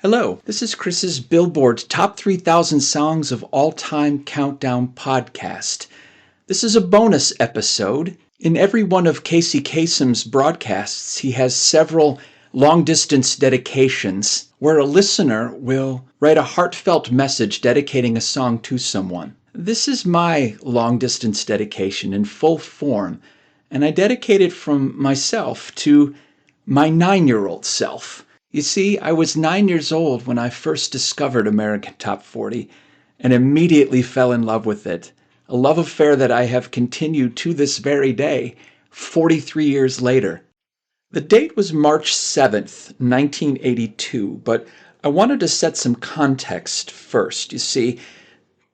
Hello, this is Chris's Billboard Top 3,000 Songs of All Time Countdown podcast. This is a bonus episode. In every one of Casey Kasem's broadcasts, he has several long-distance dedications where a listener will write a heartfelt message dedicating a song to someone. This is my long-distance dedication in full form, and I dedicate it from myself to my 9-year-old self. You see, I was 9 years old when I first discovered American Top 40 and immediately fell in love with it. A love affair that I have continued to this very day, 43 years later. The date was March 7th, 1982, but I wanted to set some context first. You see,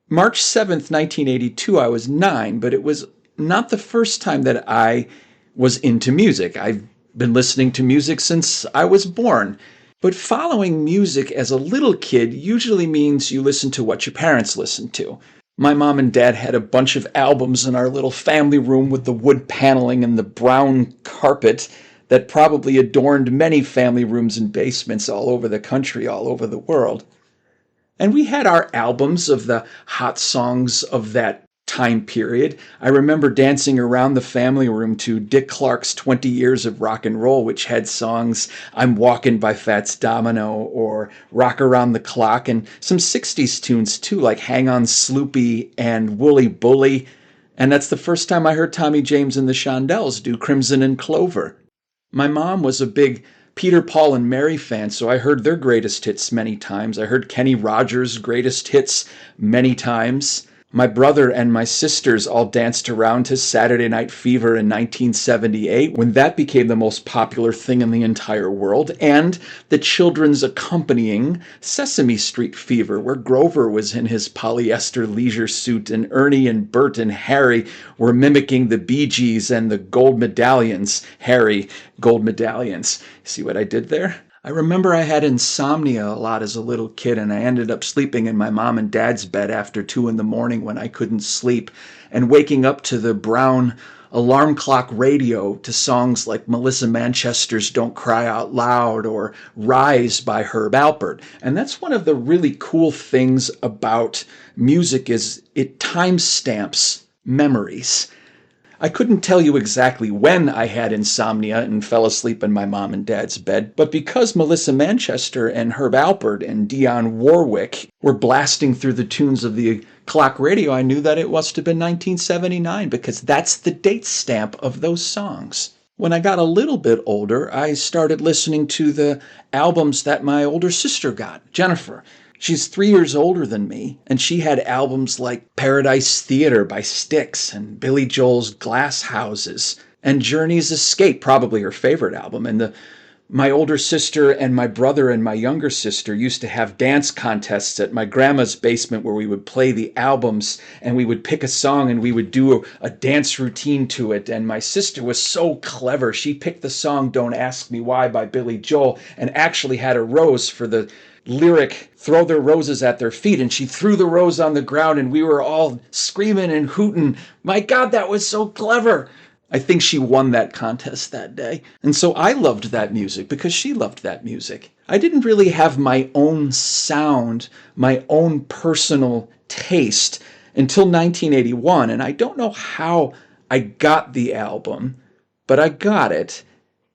March 7th, 1982, I was 9, but it was not the first time that I was into music. I've been listening to music since I was born. But following music as a little kid usually means you listen to what your parents listened to. My mom and dad had a bunch of albums in our little family room with the wood paneling and the brown carpet that probably adorned many family rooms and basements all over the country, all over the world. And we had our albums of the hot songs of that time period. I remember dancing around the family room to Dick Clark's 20 Years of Rock and Roll, which had songs I'm Walking by Fats Domino or Rock Around the Clock, and some 60s tunes too, like Hang On Sloopy and Wooly Bully. And that's the first time I heard Tommy James and the Shondells do Crimson and Clover. My mom was a big Peter, Paul, and Mary fan, so I heard their greatest hits many times. I heard Kenny Rogers' greatest hits many times. My brother and my sisters all danced around to Saturday Night Fever in 1978 when that became the most popular thing in the entire world, and the children's accompanying Sesame Street Fever, where Grover was in his polyester leisure suit and Ernie and Bert and Harry were mimicking the Bee Gees and the Gold Medallions. Harry, Gold Medallions. See what I did there? I remember I had insomnia a lot as a little kid, and I ended up sleeping in my mom and dad's bed after 2 a.m. when I couldn't sleep, and waking up to the brown alarm clock radio to songs like Melissa Manchester's Don't Cry Out Loud or Rise by Herb Alpert. And that's one of the really cool things about music is it timestamps memories. I couldn't tell you exactly when I had insomnia and fell asleep in my mom and dad's bed, but because Melissa Manchester and Herb Alpert and Dionne Warwick were blasting through the tunes of the clock radio, I knew that it must have been 1979 because that's the date stamp of those songs. When I got a little bit older, I started listening to the albums that my older sister got, Jennifer. She's 3 years older than me, and she had albums like Paradise Theater by Styx and Billy Joel's Glass Houses and Journey's Escape, probably her favorite album. And my older sister and my brother and my younger sister used to have dance contests at my grandma's basement where we would play the albums and we would pick a song and we would do a dance routine to it. And my sister was so clever. She picked the song Don't Ask Me Why by Billy Joel and actually had a rose for the lyric, throw their roses at their feet, and she threw the rose on the ground and we were all screaming and hooting. My God, that was so clever. I think she won that contest that day. And so I loved that music because she loved that music. I didn't really have my own sound, my own personal taste until 1981, and I don't know how I got the album, but I got it.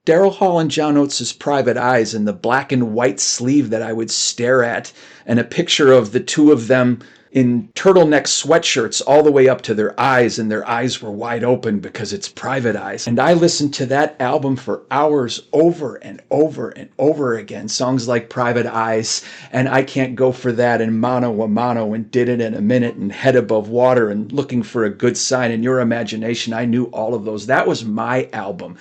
Daryl Hall and John Oates' Private Eyes and the black and white sleeve that I would stare at, and a picture of the two of them in turtleneck sweatshirts all the way up to their eyes, and their eyes were wide open because it's Private Eyes. And I listened to that album for hours over and over and over again. Songs like Private Eyes and I Can't Go For That and Mano a Mano and Did It in a Minute and Head Above Water and Looking for a Good Sign in Your Imagination. I knew all of those. That was my album.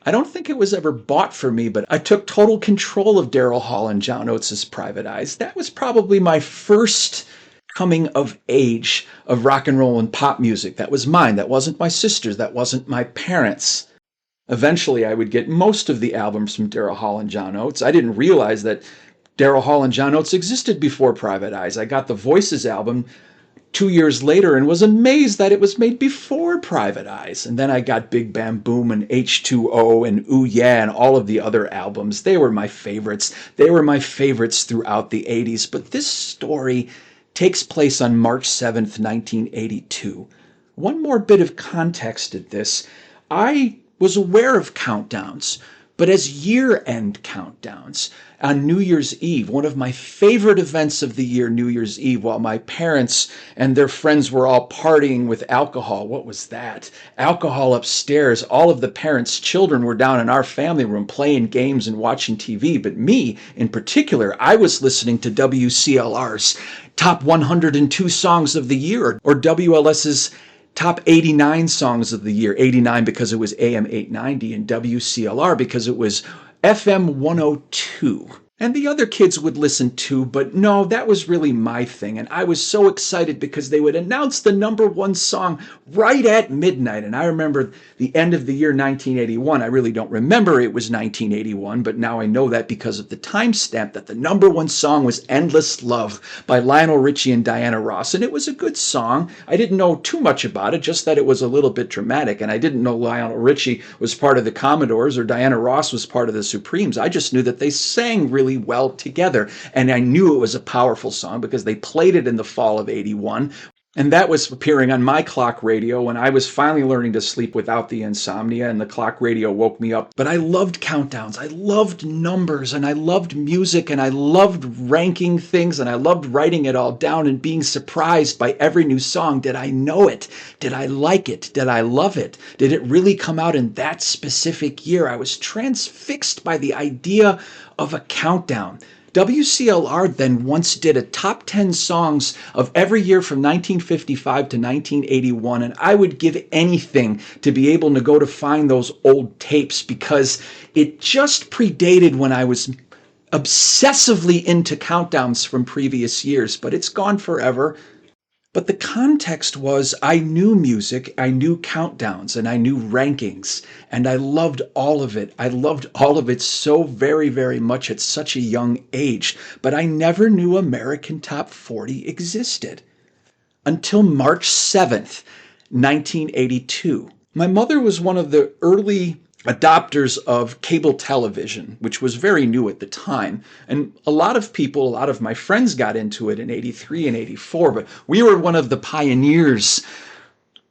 I don't think it was ever bought for me, but I took total control of Daryl Hall and John Oates' Private Eyes. That was probably my first coming of age of rock and roll and pop music. That was mine. That wasn't my sister's. That wasn't my parents'. Eventually, I would get most of the albums from Daryl Hall and John Oates. I didn't realize that Daryl Hall and John Oates existed before Private Eyes. I got the Voices album 2 years later and was amazed that it was made before Private Eyes. And then I got Big Bam Boom and H2O and Ooh Yeah and all of the other albums. They were my favorites. They were my favorites throughout the 80s. But this story takes place on March 7th, 1982. One more bit of context at this. I was aware of countdowns, but as year-end countdowns. On New Year's Eve, one of my favorite events of the year, New Year's Eve, while my parents and their friends were all partying with alcohol. What was that? Alcohol upstairs. All of the parents' children were down in our family room playing games and watching TV. But me, in particular, I was listening to WCLR's Top 102 Songs of the Year, or WLS's Top 89 Songs of the Year. 89 because it was AM 890, and WCLR because it was FM 102. And the other kids would listen too, but no, that was really my thing. And I was so excited because they would announce the number one song right at midnight. And I remember the end of the year 1981. I really don't remember it was 1981, but now I know that because of the timestamp that the number one song was Endless Love by Lionel Richie and Diana Ross. And it was a good song. I didn't know too much about it, just that it was a little bit dramatic. And I didn't know Lionel Richie was part of the Commodores or Diana Ross was part of the Supremes. I just knew that they sang really well together. And I knew it was a powerful song because they played it in the fall of 81. And that was appearing on my clock radio when I was finally learning to sleep without the insomnia, and the clock radio woke me up. But I loved countdowns. I loved numbers, and I loved music, and I loved ranking things, and I loved writing it all down and being surprised by every new song. Did I know it? Did I like it? Did I love it? Did it really come out in that specific year? I was transfixed by the idea of a countdown. WCLR then once did a top 10 songs of every year from 1955 to 1981, and I would give anything to be able to go to find those old tapes because it just predated when I was obsessively into countdowns from previous years, but it's gone forever. But the context was I knew music, I knew countdowns, and I knew rankings, and I loved all of it. I loved all of it so very, very much at such a young age, but I never knew American Top 40 existed until March 7th, 1982. My mother was one of the early adopters of cable television, which was very new at the time. And a lot of my friends got into it in 83 and 84, but we were one of the pioneers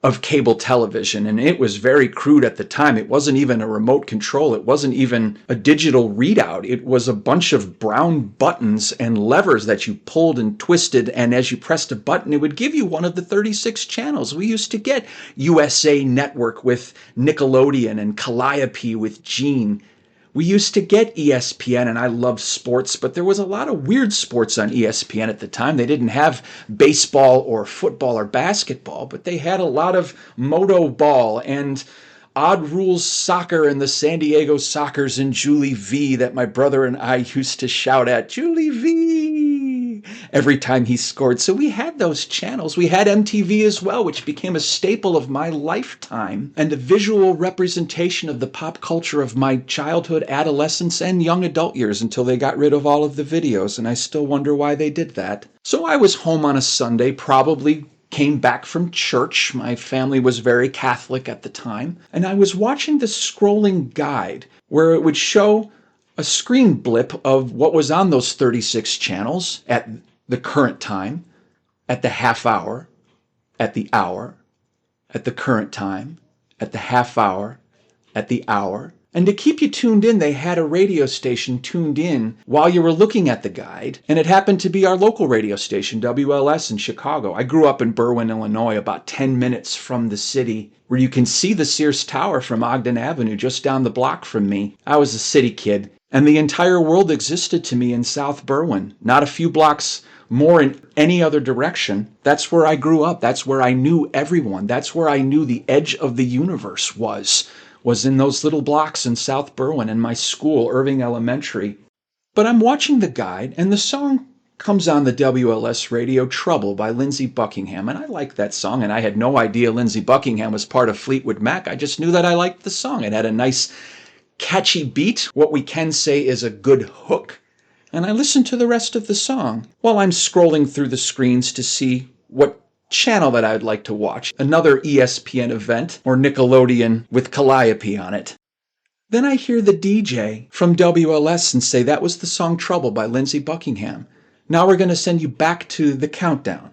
of cable television, and it was very crude at the time. It wasn't even a remote control. It wasn't even a digital readout. It was a bunch of brown buttons and levers that you pulled and twisted, and as you pressed a button, it would give you one of the 36 channels. We used to get USA Network with Nickelodeon and Calliope with Gene. We used to get ESPN, and I loved sports, but there was a lot of weird sports on ESPN at the time. They didn't have baseball or football or basketball, but they had a lot of moto ball and Odd Rules Soccer and the San Diego Sockers and Julie V that my brother and I used to shout at, Julie V, every time he scored. So we had those channels. We had MTV as well, which became a staple of my lifetime and a visual representation of the pop culture of my childhood, adolescence, and young adult years until they got rid of all of the videos, and I still wonder why they did that. So I was home on a Sunday, probably came back from church. My family was very Catholic at the time. And I was watching the scrolling guide where it would show a screen blip of what was on those 36 channels at the current time, at the half hour, at the hour, at the current time, at the half hour, at the hour. And to keep you tuned in, they had a radio station tuned in while you were looking at the guide. And it happened to be our local radio station, WLS in Chicago. I grew up in Berwyn, Illinois, about 10 minutes from the city, where you can see the Sears Tower from Ogden Avenue just down the block from me. I was a city kid, and the entire world existed to me in South Berwyn, not a few blocks more in any other direction. That's where I grew up. That's where I knew everyone. That's where I knew the edge of the universe was in those little blocks in South Berwyn and my school, Irving Elementary. But I'm watching the guide, and the song comes on the WLS radio, Trouble by Lindsey Buckingham, and I like that song, and I had no idea Lindsey Buckingham was part of Fleetwood Mac. I just knew that I liked the song. It had a nice, catchy beat, what we can say is a good hook, and I listened to the rest of the song while I'm scrolling through the screens to see what channel that I'd like to watch, another ESPN event or Nickelodeon with Calliope on it. Then I hear the DJ from WLS and say that was the song Trouble by Lindsey Buckingham. Now we're going to send you back to the countdown.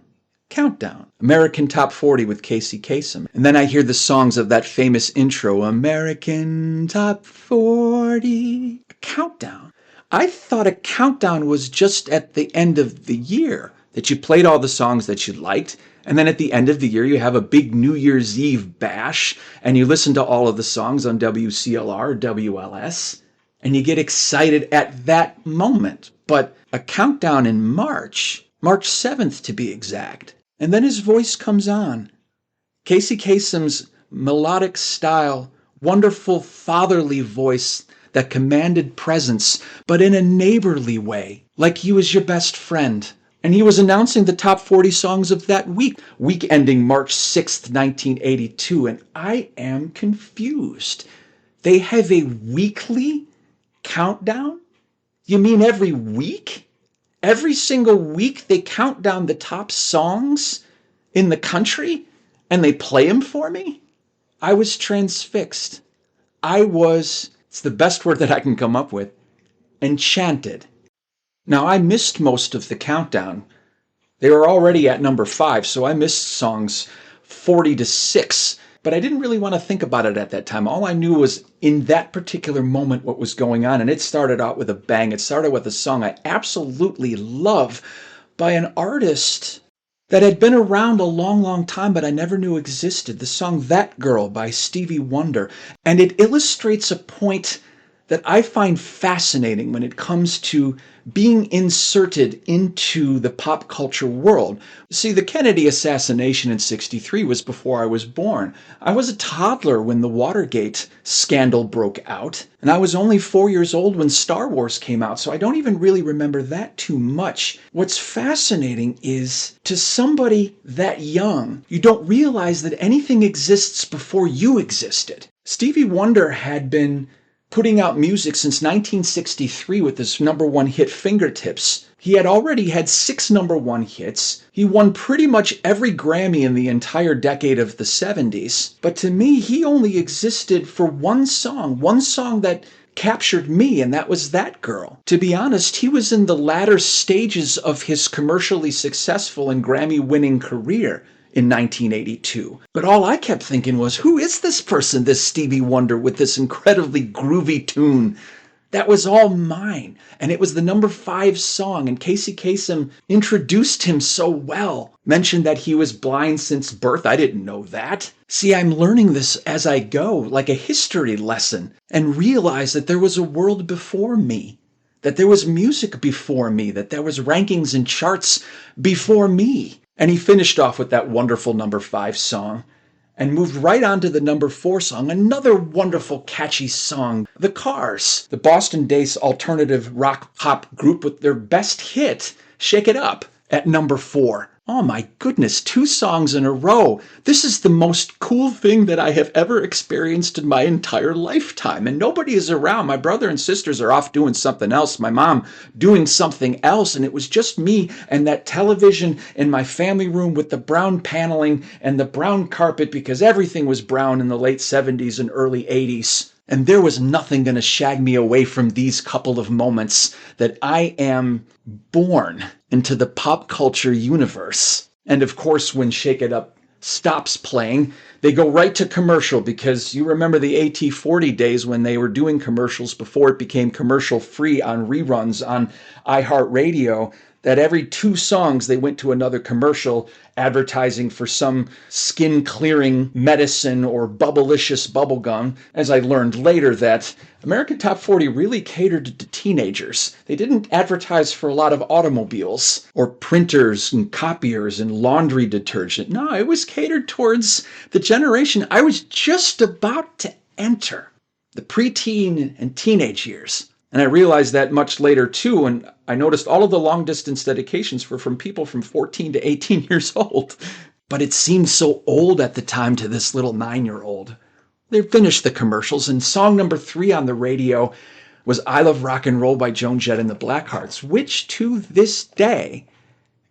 Countdown. American Top 40 with Casey Kasem. And then I hear the songs of that famous intro, American Top 40. A countdown. I thought a countdown was just at the end of the year, that you played all the songs that you liked, and then at the end of the year you have a big New Year's Eve bash, and you listen to all of the songs on WCLR or WLS, and you get excited at that moment. But a countdown in March 7th to be exact, and then his voice comes on. Casey Kasem's melodic style, wonderful fatherly voice that commanded presence, but in a neighborly way, like he was your best friend. And he was announcing the top 40 songs of that week ending March 6th, 1982, and I am confused. They have a weekly countdown? You mean every week? Every single week they count down the top songs in the country and they play them for me? I was transfixed. It's the best word that I can come up with, enchanted. Now, I missed most of the countdown. They were already at number 5, so I missed songs 40 to 6. But I didn't really want to think about it at that time. All I knew was in that particular moment what was going on, and it started out with a bang. It started with a song I absolutely love by an artist that had been around a long, long time, but I never knew existed. The song That Girl by Stevie Wonder. And it illustrates a point that I find fascinating when it comes to being inserted into the pop culture world. See, the Kennedy assassination in '63 was before I was born. I was a toddler when the Watergate scandal broke out, and I was only 4 years old when Star Wars came out, so I don't even really remember that too much. What's fascinating is, to somebody that young, you don't realize that anything exists before you existed. Stevie Wonder had been putting out music since 1963 with his number 1 hit Fingertips. He had already had 6 number 1 hits. He won pretty much every Grammy in the entire decade of the 70s. But to me, he only existed for one song that captured me, and that was That Girl. To be honest, he was in the latter stages of his commercially successful and Grammy-winning career in 1982. But all I kept thinking was, who is this person, this Stevie Wonder with this incredibly groovy tune? That was all mine. And it was the number 5 song, and Casey Kasem introduced him so well. Mentioned that he was blind since birth. I didn't know that. See, I'm learning this as I go, like a history lesson, and realize that there was a world before me, that there was music before me, that there was rankings and charts before me. And he finished off with that wonderful number 5 song and moved right on to the number 4 song, another wonderful catchy song, The Cars, the Boston-based alternative rock pop group with their best hit, Shake It Up, at number 4. Oh my goodness, 2 songs in a row. This is the most cool thing that I have ever experienced in my entire lifetime. And nobody is around. My brother and sisters are off doing something else. My mom doing something else. And it was just me and that television in my family room with the brown paneling and the brown carpet, because everything was brown in the late 70s and early 80s. And there was nothing going to shag me away from these couple of moments that I am born into the pop culture universe. And of course, when Shake It Up stops playing, they go right to commercial, because you remember the AT40 days when they were doing commercials before it became commercial free on reruns on iHeartRadio, that every 2 songs they went to another commercial advertising for some skin-clearing medicine or bubblicious bubblegum. As I learned later, that American Top 40 really catered to teenagers. They didn't advertise for a lot of automobiles or printers and copiers and laundry detergent. No, it was catered towards the generation I was just about to enter, the preteen and teenage years. And I realized that much later too, and I noticed all of the long-distance dedications were from people from 14 to 18 years old. But it seemed so old at the time to this little 9-year-old. They finished the commercials, and song number 3 on the radio was I Love Rock and Roll by Joan, Jett, and the Blackhearts, which to this day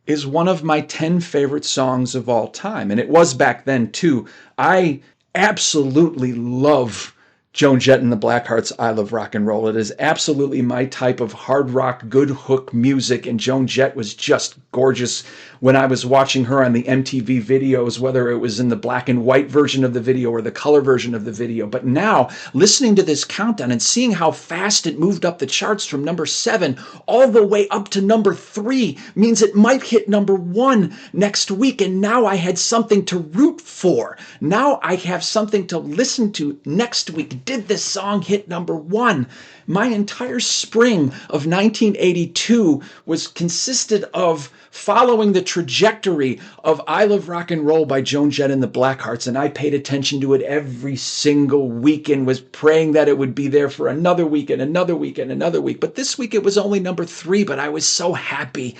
is one of my 10 favorite songs of all time. And it was back then, too. I absolutely love Joan Jett and the Blackhearts' I Love Rock and Roll. It is absolutely my type of hard rock, good hook music, and Joan Jett was just gorgeous when I was watching her on the MTV videos, whether it was in the black and white version of the video or the color version of the video. But now, listening to this countdown and seeing how fast it moved up the charts from number 7 all the way up to number 3 means it might hit number 1 next week, and now I had something to root for. Now I have something to listen to next week. Did this song hit number 1? My entire spring of 1982 was consisted of following the trajectory of I Love Rock and Roll by Joan Jett and the Blackhearts, and I paid attention to it every single week and was praying that it would be there for another week and another week and another week. But this week it was only number 3, but I was so happy.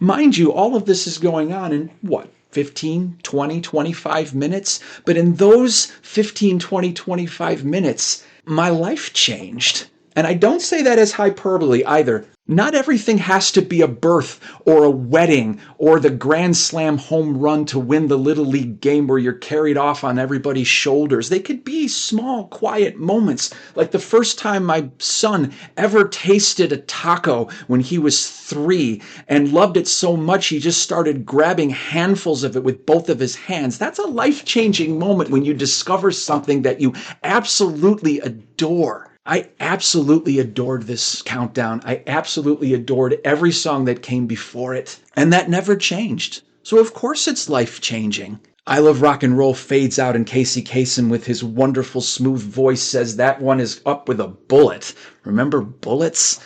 Mind you, all of this is going on in what? 15, 20, 25 minutes. But in those 15, 20, 25 minutes, my life changed. And I don't say that as hyperbole either. Not everything has to be a birth or a wedding or the Grand Slam home run to win the Little League game where you're carried off on everybody's shoulders. They could be small, quiet moments, like the first time my son ever tasted a taco when he was 3 and loved it so much he just started grabbing handfuls of it with both of his hands. That's a life-changing moment when you discover something that you absolutely adore. I absolutely adored this countdown. I absolutely adored every song that came before it. And that never changed. So of course it's life-changing. I Love Rock and Roll fades out and Casey Kasem with his wonderful smooth voice says that one is up with a bullet. Remember bullets?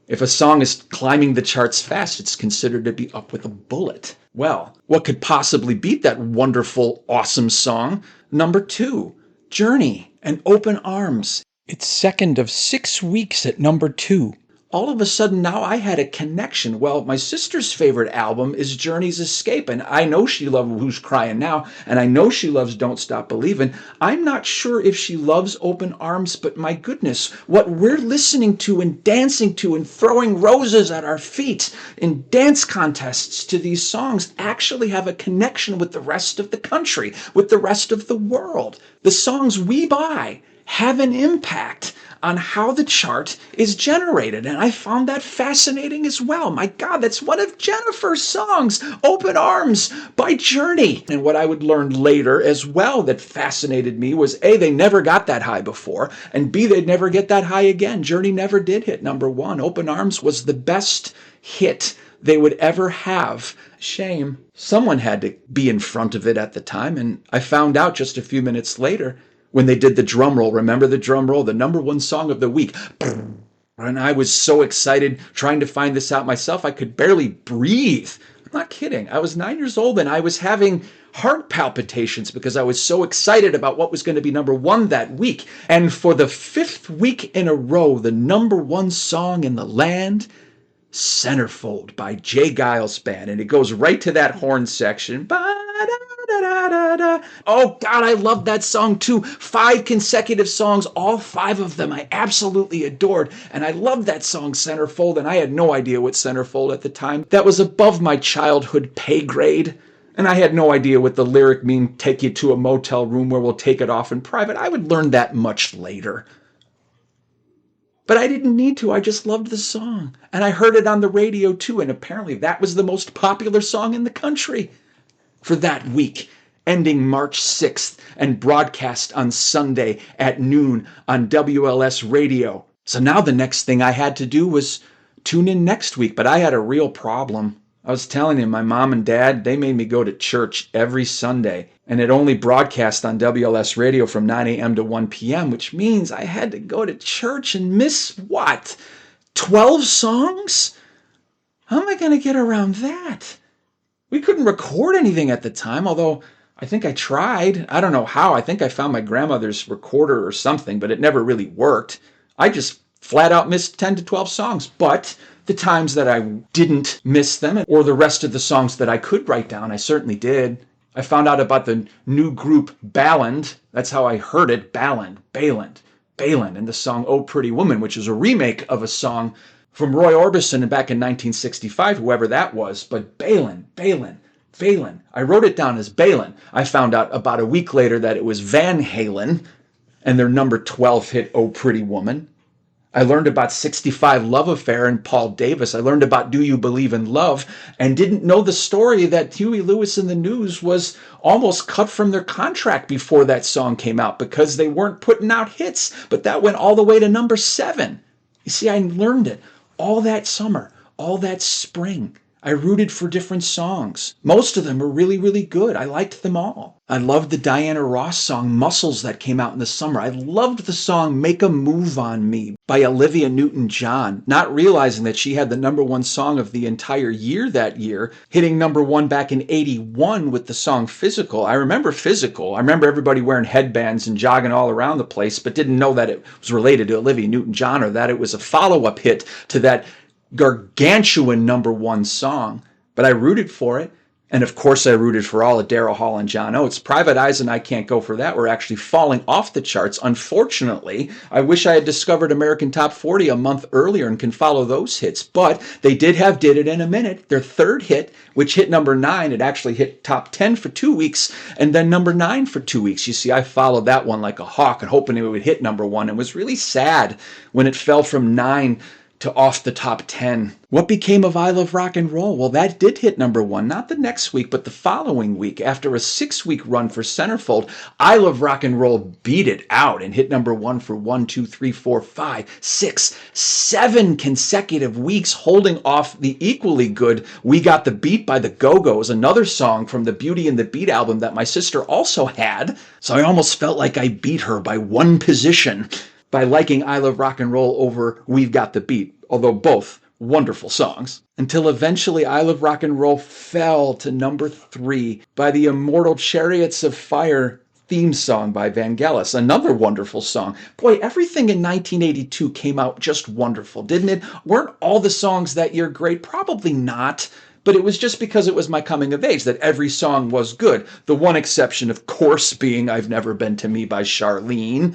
If a song is climbing the charts fast, it's considered to be up with a bullet. Well, what could possibly beat that wonderful, awesome song? Number 2, Journey and Open Arms. It's second of 6 weeks at number 2. All of a sudden now I had a connection. Well, my sister's favorite album is Journey's Escape, and I know she loves Who's Crying Now, and I know she loves Don't Stop Believin'. I'm not sure if she loves Open Arms, but my goodness, what we're listening to and dancing to and throwing roses at our feet in dance contests to these songs actually have a connection with the rest of the country, with the rest of the world. The songs we buy have an impact on how the chart is generated. And I found that fascinating as well. My God, that's one of Jennifer's songs, Open Arms by Journey. And what I would learn later as well that fascinated me was A, they never got that high before, and B, they'd never get that high again. Journey never did hit number 1. Open Arms was the best hit they would ever have. Shame. Someone had to be in front of it at the time, and I found out just a few minutes later when they did the drum roll. Remember the drum roll? The number 1 song of the week. And I was so excited trying to find this out myself, I could barely breathe. I'm not kidding. I was 9 years old and I was having heart palpitations because I was so excited about what was going to be number 1 that week. And for the 5th week in a row, the number 1 song in the land, Centerfold by Geils Band. And it goes right to that horn section. Oh God, I love that song too. 5 consecutive songs, all 5 of them I absolutely adored. And I loved that song, Centerfold, and I had no idea what centerfold at the time. That was above my childhood pay grade. And I had no idea what the lyric mean, take you to a motel room where we'll take it off in private. I would learn that much later. But I didn't need to. I just loved the song. And I heard it on the radio too. And apparently that was the most popular song in the country for that week, ending March 6th and broadcast on Sunday at noon on WLS radio. So now the next thing I had to do was tune in next week. But I had a real problem. I was telling you, my mom and dad, they made me go to church every Sunday. And it only broadcast on WLS radio from 9 a.m. to 1 p.m., which means I had to go to church and miss what? 12 songs? How am I going to get around that? We couldn't record anything at the time, although I think I tried. I don't know how. I think I found my grandmother's recorder or something, but it never really worked. I just flat out missed 10 to 12 songs. But the times that I didn't miss them, or the rest of the songs that I could write down, I certainly did. I found out about the new group Balland. That's how I heard it. Balland, and the song Oh Pretty Woman, which is a remake of a song from Roy Orbison back in 1965, whoever that was, but Balin. I wrote it down as Balin. I found out about a week later that it was Van Halen and their number 12 hit, Oh Pretty Woman. I learned about 65 Love Affair and Paul Davis. I learned about Do You Believe in Love and didn't know the story that Huey Lewis and the News was almost cut from their contract before that song came out because they weren't putting out hits. But that went all the way to number 7. You see, I learned it all that summer, all that spring. I rooted for different songs. Most of them were really, really good. I liked them all. I loved the Diana Ross song Muscles that came out in the summer. I loved the song Make a Move on Me by Olivia Newton-John, not realizing that she had the number 1 song of the entire year that year, hitting number 1 back in 81 with the song Physical. I remember Physical. I remember everybody wearing headbands and jogging all around the place, but didn't know that it was related to Olivia Newton-John or that it was a follow-up hit to that gargantuan number 1 song, but I rooted for it. And of course I rooted for all of Daryl Hall and John Oates. Private Eyes and I Can't Go For That were actually falling off the charts. Unfortunately, I wish I had discovered American Top 40 a month earlier and can follow those hits, but they did have Did It in a Minute, their third hit, which hit number 9. It actually hit top 10 for 2 weeks and then number 9 for 2 weeks. You see, I followed that one like a hawk and hoping it would hit number 1 and was really sad when it fell from 9 to off the top 10. What became of I Love Rock and Roll? Well, that did hit number 1, not the next week, but the following week. After a 6-week run for Centerfold, I Love Rock and Roll beat it out and hit number 1 for 1, 2, 3, 4, 5, 6, 7 consecutive weeks, holding off the equally good We Got the Beat by the Go-Go's, another song from the Beauty and the Beat album that my sister also had. So I almost felt like I beat her by 1 position by liking I Love Rock and Roll over We've Got the Beat, although both wonderful songs. Until eventually I Love Rock and Roll fell to number 3 by the immortal Chariots of Fire theme song by Vangelis, another wonderful song. Boy, everything in 1982 came out just wonderful, didn't it? Weren't all the songs that year great? Probably not. But it was just because it was my coming of age that every song was good. The one exception, of course, being I've Never Been to Me by Charlene.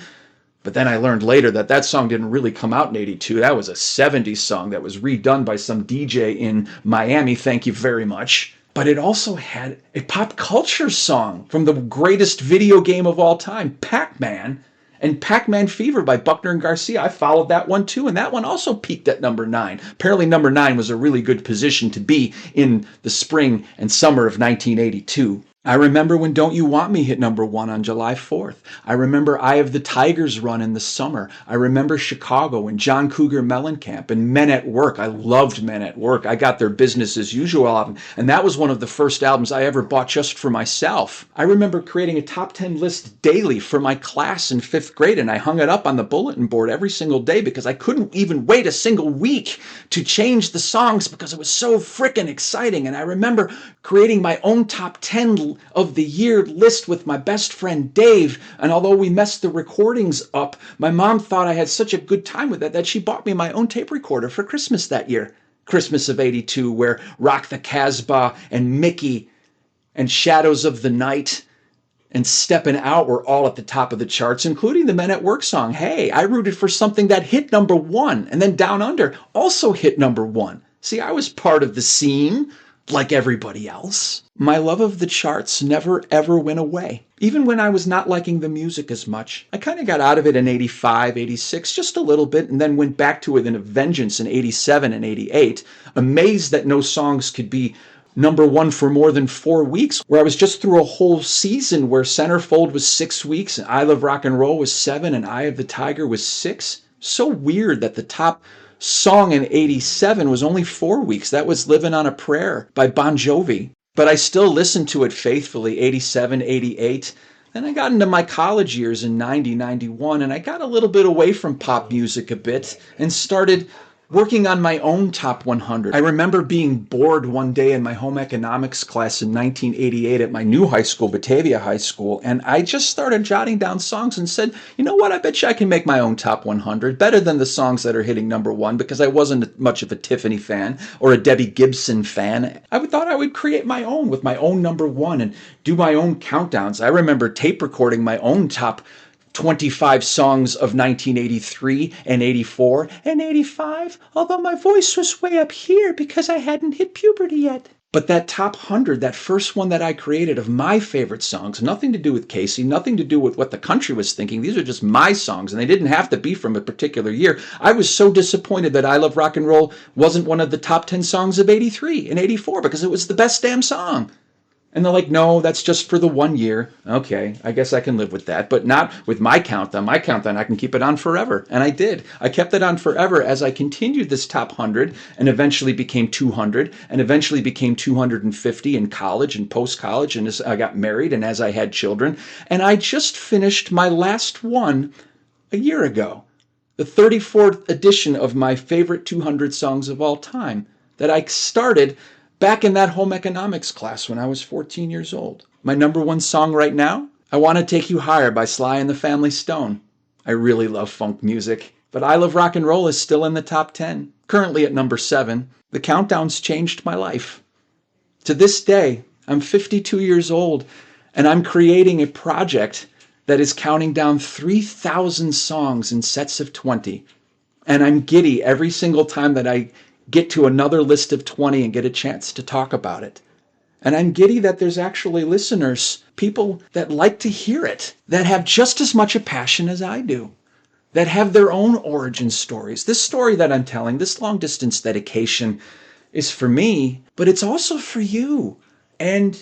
But then I learned later that that song didn't really come out in 82. That was a 70s song that was redone by some DJ in Miami. Thank you very much. But it also had a pop culture song from the greatest video game of all time, Pac-Man, and Pac-Man Fever by Buckner and Garcia. I followed that one too, and that one also peaked at number 9. Apparently number 9 was a really good position to be in the spring and summer of 1982. I remember when Don't You Want Me hit number 1 on July 4th. I remember Eye of the Tigers run in the summer. I remember Chicago and John Cougar Mellencamp and Men at Work. I loved Men at Work. I got their Business as Usual album, and that was one of the first albums I ever bought just for myself. I remember creating a top 10 list daily for my class in 5th grade, and I hung it up on the bulletin board every single day because I couldn't even wait a single week to change the songs because it was so frickin' exciting. And I remember creating my own top 10 of the year list with my best friend Dave, and although we messed the recordings up, my mom thought I had such a good time with it that she bought me my own tape recorder for Christmas that year, Christmas of 82, where Rock the Casbah and Mickey and Shadows of the Night and Steppin' Out were all at the top of the charts, including the Men at Work song. Hey, I rooted for something that hit number 1, and then Down Under also hit number 1. See, I was part of the scene like everybody else. My love of the charts never ever went away. Even when I was not liking the music as much. I kind of got out of it in 85, 86, just a little bit, and then went back to it in a vengeance in 87 and 88, amazed that no songs could be number 1 for more than 4 weeks, where I was just through a whole season where Centerfold was 6 weeks, and I Love Rock and Roll was 7, and Eye of the Tiger was 6. So weird that the top song in 87 was only 4 weeks. That was Living on a Prayer by Bon Jovi. But I still listened to it faithfully, 87, 88. Then I got into my college years in 90, 91, and I got a little bit away from pop music a bit and started working on my own top 100. I remember being bored one day in my home economics class in 1988 at my new high school, Batavia High School, and I just started jotting down songs and said, you know what, I bet you I can make my own top 100, better than the songs that are hitting number 1, because I wasn't much of a Tiffany fan or a Debbie Gibson fan. I thought I would create my own with my own number 1 and do my own countdowns. I remember tape recording my own top 25 songs of 1983 and 84 and 85, although my voice was way up here because I hadn't hit puberty yet. But that top 100, that first one that I created of my favorite songs, nothing to do with Casey, nothing to do with what the country was thinking. These are just my songs, and they didn't have to be from a particular year. I was so disappointed that I Love Rock and Roll wasn't one of the top 10 songs of 83 and 84 because it was the best damn song. And they're like, no, that's just for the 1 year. Okay, I guess I can live with that, but not with my countdown. My countdown, I can keep it on forever. And I did. I kept it on forever as I continued this top 100 and eventually became 200 and eventually became 250 in college and post-college and as I got married and as I had children. And I just finished my last one a year ago, the 34th edition of my favorite 200 songs of all time that I started back in that home economics class when I was 14 years old. My number one song right now, I Want to Take You Higher by Sly and the Family Stone. I really love funk music, but I Love Rock and Roll is still in the top 10, currently at number 7. The countdown's changed my life. To this day, I'm 52 years old, and I'm creating a project that is counting down 3,000 songs in sets of 20. And I'm giddy every single time that I get to another list of 20 and get a chance to talk about it. And I'm giddy that there's actually listeners, people that like to hear it, that have just as much a passion as I do, that have their own origin stories. This story that I'm telling, this long distance dedication, is for me, but it's also for you and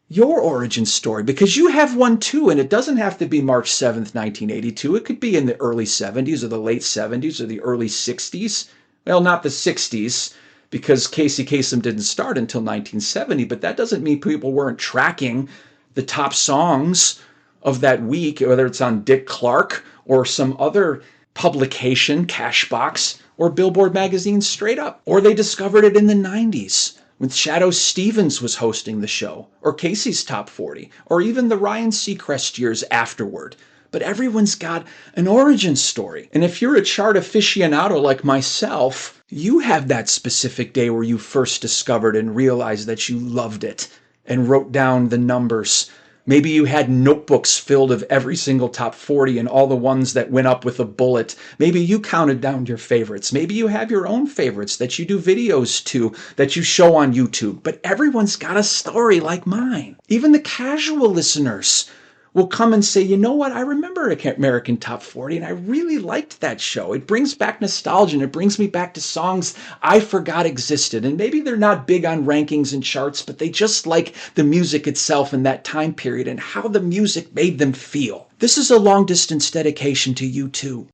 your origin story, because you have one too, and it doesn't have to be March 7th, 1982. It could be in the early 70s or the late 70s or the early 60s. Well, not the 60s, because Casey Kasem didn't start until 1970, but that doesn't mean people weren't tracking the top songs of that week, whether it's on Dick Clark or some other publication, Cashbox, or Billboard magazine straight up. Or they discovered it in the 90s when Shadow Stevens was hosting the show, or Casey's Top 40, or even the Ryan Seacrest years afterward. But everyone's got an origin story. And if you're a chart aficionado like myself, you have that specific day where you first discovered and realized that you loved it and wrote down the numbers. Maybe you had notebooks filled of every single top 40 and all the ones that went up with a bullet. Maybe you counted down your favorites. Maybe you have your own favorites that you do videos to, that you show on YouTube. But everyone's got a story like mine. Even the casual listeners will come and say, you know what, I remember American Top 40, and I really liked that show. It brings back nostalgia, and it brings me back to songs I forgot existed. And maybe they're not big on rankings and charts, but they just like the music itself in that time period and how the music made them feel. This is a long-distance dedication to you, too.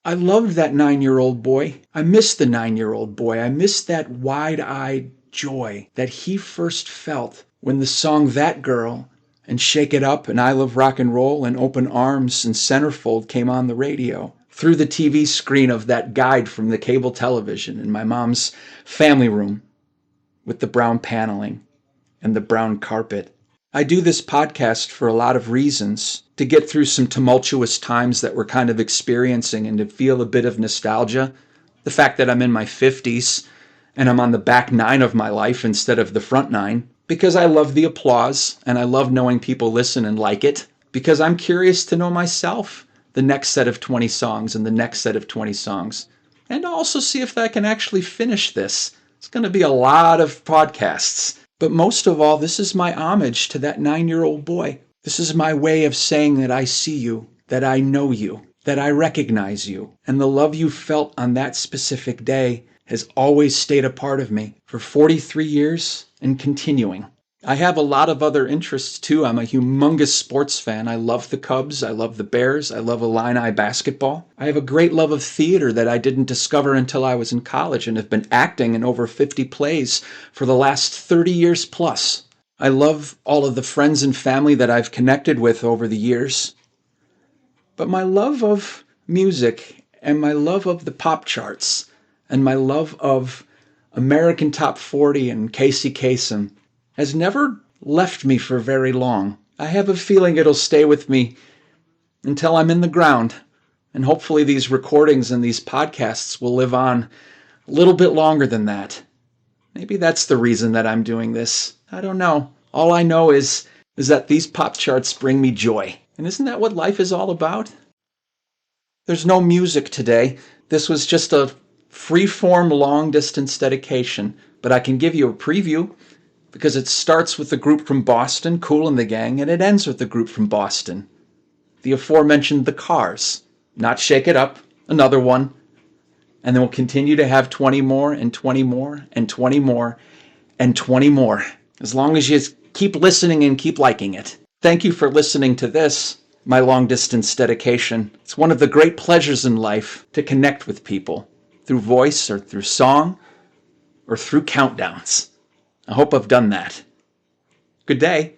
I loved that 9-year-old boy. I miss the 9-year-old boy. I miss that wide-eyed joy that he first felt when the song That Girl and Shake It Up and I Love Rock and Roll and Open Arms and Centerfold came on the radio through the TV screen of that guide from the cable television in my mom's family room with the brown paneling and the brown carpet. I do this podcast for a lot of reasons, to get through some tumultuous times that we're kind of experiencing and to feel a bit of nostalgia. The fact that I'm in my 50s and I'm on the back 9 of my life instead of the front 9. Because I love the applause, and I love knowing people listen and like it. Because I'm curious to know myself, the next set of 20 songs and the next set of 20 songs. And also see if I can actually finish this. It's going to be a lot of podcasts. But most of all, this is my homage to that 9-year-old boy. This is my way of saying that I see you, that I know you, that I recognize you. And the love you felt on that specific day has always stayed a part of me for 43 years and continuing. I have a lot of other interests too. I'm a humongous sports fan. I love the Cubs. I love the Bears. I love Illini basketball. I have a great love of theater that I didn't discover until I was in college and have been acting in over 50 plays for the last 30 years plus. I love all of the friends and family that I've connected with over the years. But my love of music and my love of the pop charts and my love of American Top 40 and Casey Kasem has never left me for very long. I have a feeling it'll stay with me until I'm in the ground. And hopefully these recordings and these podcasts will live on a little bit longer than that. Maybe that's the reason that I'm doing this. I don't know. All I know is that these pop charts bring me joy. And isn't that what life is all about? There's no music today. This was just a free-form long-distance dedication, but I can give you a preview because it starts with the group from Boston, Kool and the Gang, and it ends with the group from Boston, the aforementioned The Cars. Not Shake It Up, another one. And then we'll continue to have 20 more and 20 more and 20 more and 20 more, as long as you keep listening and keep liking it. Thank you for listening to this, my long-distance dedication. It's one of the great pleasures in life to connect with people through voice or through song or through countdowns. I hope I've done that. Good day.